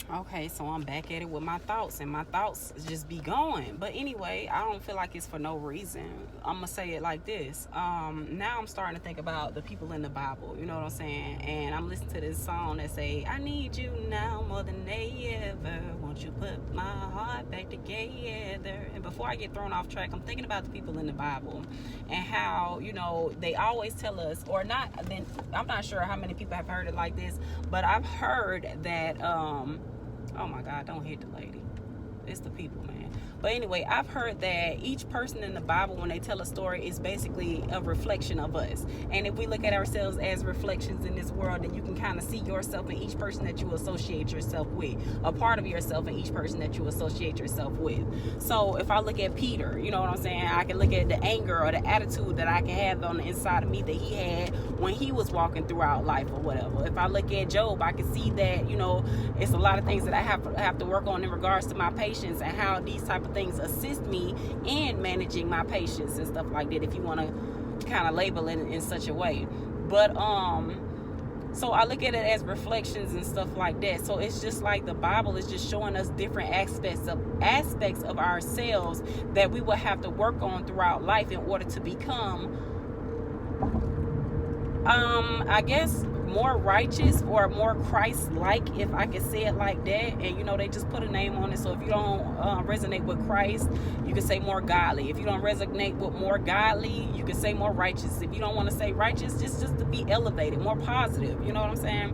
Okay, so I'm back at it with my thoughts, and my thoughts just be going. But anyway, I don't feel like it's for no reason. I'm gonna say it like this. Now I'm starting to think about the people in the Bible. You know what I'm saying? And I'm listening to this song that say, "I need you now more than they ever. Won't you put my heart back together?" And before I get thrown off track, I'm thinking about the people in the Bible and how they always tell us, or not. Then I'm not sure how many people have heard it like this, but I've heard that. Oh my God, don't hit the lady. It's the people, man. But anyway, I've heard that each person in the Bible, when they tell a story, is basically a reflection of us. And if we look at ourselves as reflections in this world, then you can kind of see yourself in each person that you associate yourself with, a part of yourself in each person that you associate yourself with. So if I look at Peter, you know what I'm saying? I can look at the anger or the attitude that I can have on the inside of me that he had when he was walking throughout life or whatever. If I look at Job, I can see that, it's a lot of things that I have to work on in regards to my patience and how these type of things assist me in managing my patience and stuff like that, if you want to kind of label it in such a way. But so I look at it as reflections and stuff like that. So it's just like the Bible is just showing us different aspects of ourselves that we will have to work on throughout life in order to become I guess more righteous or more Christ-like, if I could say it like that. And they just put a name on it. So if you don't resonate with Christ, you can say more godly. If you don't resonate with more godly, you can say more righteous. If you don't want to say righteous, just to be elevated, more positive. You know what I'm saying?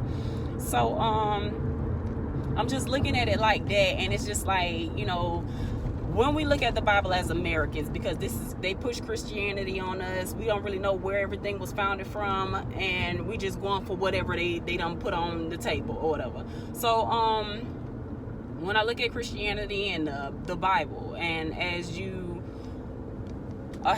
So I'm just looking at it like that, and it's just like, when we look at the Bible as Americans, because they push Christianity on us, we don't really know where everything was founded from, and we just going for whatever they done put on the table or whatever. So when I look at Christianity and the Bible, and as you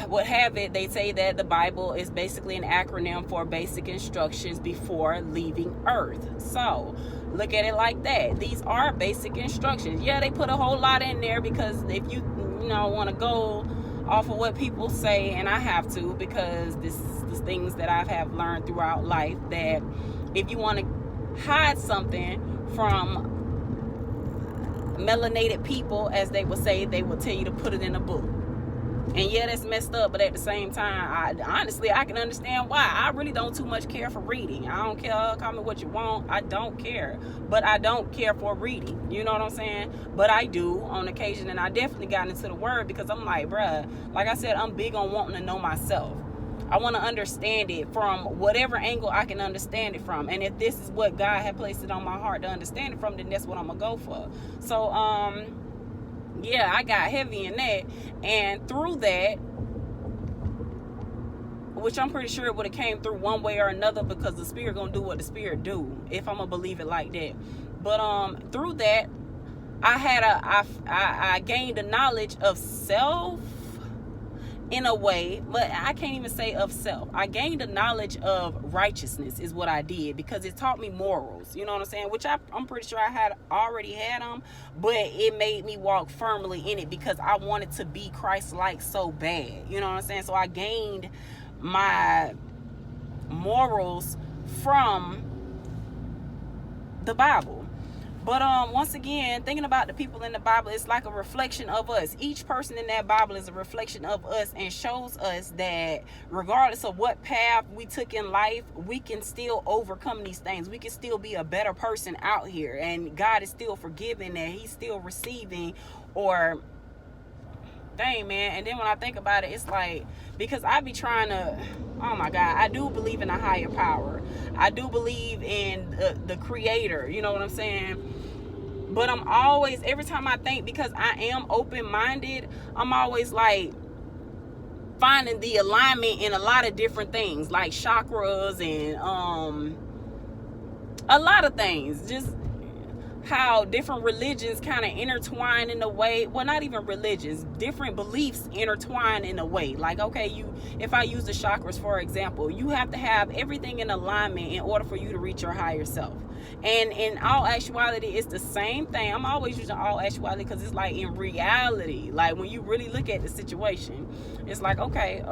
would have it, they say that the Bible is basically an acronym for basic instructions before leaving Earth. So look at it like that. These are basic instructions. Yeah, they put a whole lot in there, because if you want to go off of what people say, and I have to, because this is things that I have learned throughout life, that if you want to hide something from melanated people, as they would say, they will tell you to put it in a book. And yeah, that's messed up, but at the same time, I can understand why. I really don't too much care for reading. I don't care, call me what you want, I don't care. But I don't care for reading, you know what I'm saying? But I do on occasion, and I definitely got into the word, because I'm like, bruh, like I said, I'm big on wanting to know myself. I want to understand it from whatever angle I can understand it from. And if this is what God had placed it on my heart to understand it from, then that's what I'm going to go for. So, yeah, I got heavy in that, and through that, which I'm pretty sure it would have came through one way or another, because the Spirit gonna do what the Spirit do, if I'm gonna believe it like that. But through that, I gained a knowledge of self in a way, but I can't even say of self. I gained a knowledge of righteousness is what I did, because it taught me morals, you know what I'm saying, which I'm pretty sure I had already had them, but it made me walk firmly in it, because I wanted to be Christ-like so bad, you know what I'm saying. So I gained my morals from the Bible. But once again, thinking about the people in the Bible, it's like a reflection of us. Each person in that Bible is a reflection of us, and shows us that regardless of what path we took in life, we can still overcome these things. We can still be a better person out here, and God is still forgiving, and He's still receiving, or dang, man. And then when I think about it, it's like, because I be trying to, oh my God, I do believe in a higher power. I do believe in the creator, you know what I'm saying? But I'm always, every time I think, because I am open-minded, I'm always like finding the alignment in a lot of different things, like chakras and a lot of things. Just how different religions kind of intertwine in a way. Well, not even religions, different beliefs intertwine in a way. Like, okay, if I use the chakras for example, you have to have everything in alignment in order for you to reach your higher self. And in all actuality, it's the same thing. I'm always using all actuality, because it's like, in reality, like when you really look at the situation, it's like, okay,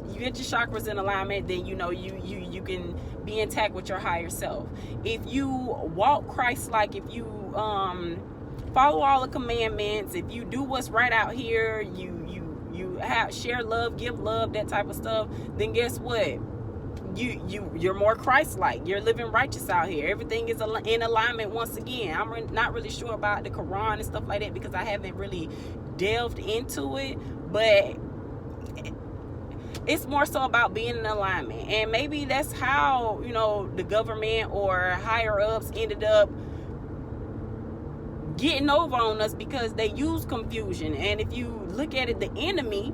you get your chakras in alignment, then you can be intact with your higher self. If you walk Christ-like, if you follow all the commandments, if you do what's right out here, you have share love, give love, that type of stuff, then guess what? You're more Christ-like. You're living righteous out here. Everything is in alignment once again. I'm not really sure about the Quran and stuff like that because I haven't really delved into it, but it's more so about being in alignment. And maybe that's how, the government or higher ups ended up getting over on us, because they use confusion. And if you look at it, the enemy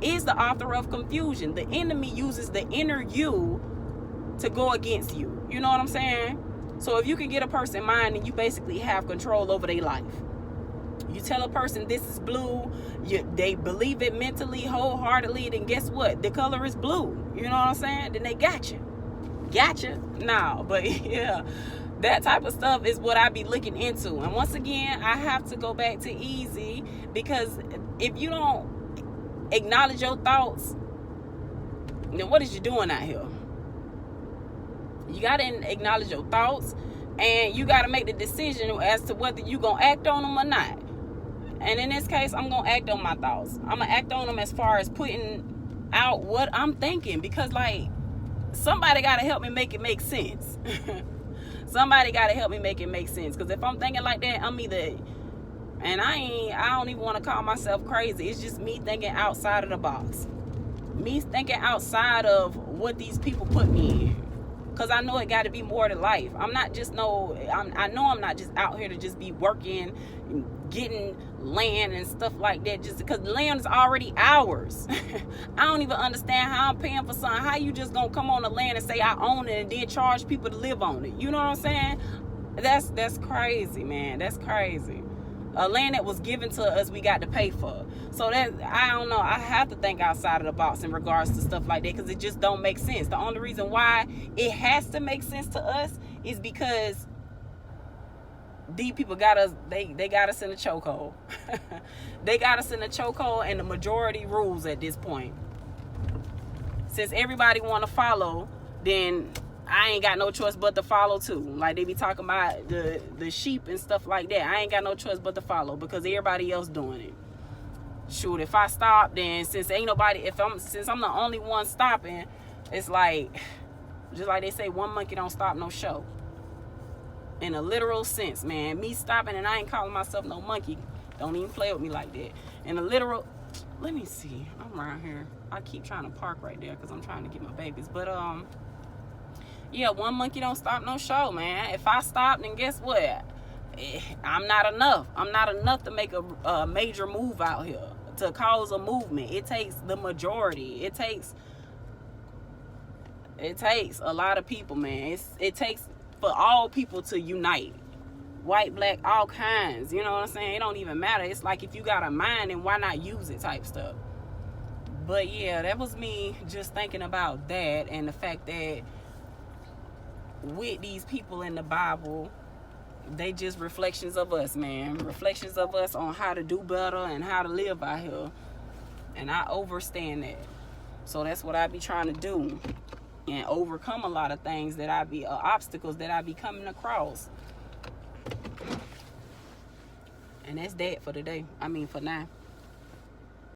is the author of confusion. The enemy uses the inner you to go against you. You know what I'm saying? So if you can get a person mind, and you basically have control over their life. You tell a person this is blue, they believe it mentally, wholeheartedly, then guess what? The color is blue. You know what I'm saying? Then they got you. No, but yeah, that type of stuff is what I be looking into. And once again, I have to go back to easy, because if you don't acknowledge your thoughts, then what is you doing out here? You got to acknowledge your thoughts, and you got to make the decision as to whether you going to act on them or not. And in this case, I'm going to act on my thoughts. I'm going to act on them as far as putting out what I'm thinking, because somebody got to help me make it make sense. Somebody got to help me make it make sense, because if I'm thinking like that, I'm either, and I don't even want to call myself crazy. It's just me thinking outside of the box. Me thinking outside of what these people put me in. Because I know it got to be more to life. I know I'm not just out here to just be working, getting land and stuff like that, just because land is already ours. I don't even understand how I'm paying for something. How you just gonna come on the land and say I own it and then charge people to live on it? You know what I'm saying? That's crazy, man. That's crazy. A land that was given to us, we got to pay for. So I don't know. I have to think outside of the box in regards to stuff like that, because it just don't make sense. The only reason why it has to make sense to us is because these people got us. They got us in a chokehold. They got us in a chokehold, and the majority rules at this point. Since everybody want to follow, then I ain't got no choice but to follow too. Like they be talking about the sheep and stuff like that. I ain't got no choice but to follow because everybody else doing it. Shoot, if I stop, then since I'm the only one stopping, it's like, just like they say, one monkey don't stop no show. In a literal sense, man. Me stopping, and I ain't calling myself no monkey. Don't even play with me like that. In a literal, let me see. I'm around here. I keep trying to park right there because I'm trying to get my babies. But yeah, one monkey don't stop no show, man. If I stop, then guess what? I'm not enough. I'm not enough to make a major move out here, to cause a movement. It takes the majority. It takes a lot of people, man. It takes for all people to unite. White, black, all kinds. You know what I'm saying? It don't even matter. It's like if you got a mind, then why not use it type stuff. But yeah, that was me just thinking about that, and the fact that with these people in the Bible, they just reflections of us, man. Reflections of us on how to do better and how to live out here. And I understand that. So that's what I be trying to do. And overcome a lot of things that I be, obstacles that I be coming across. And that's that for today. For now.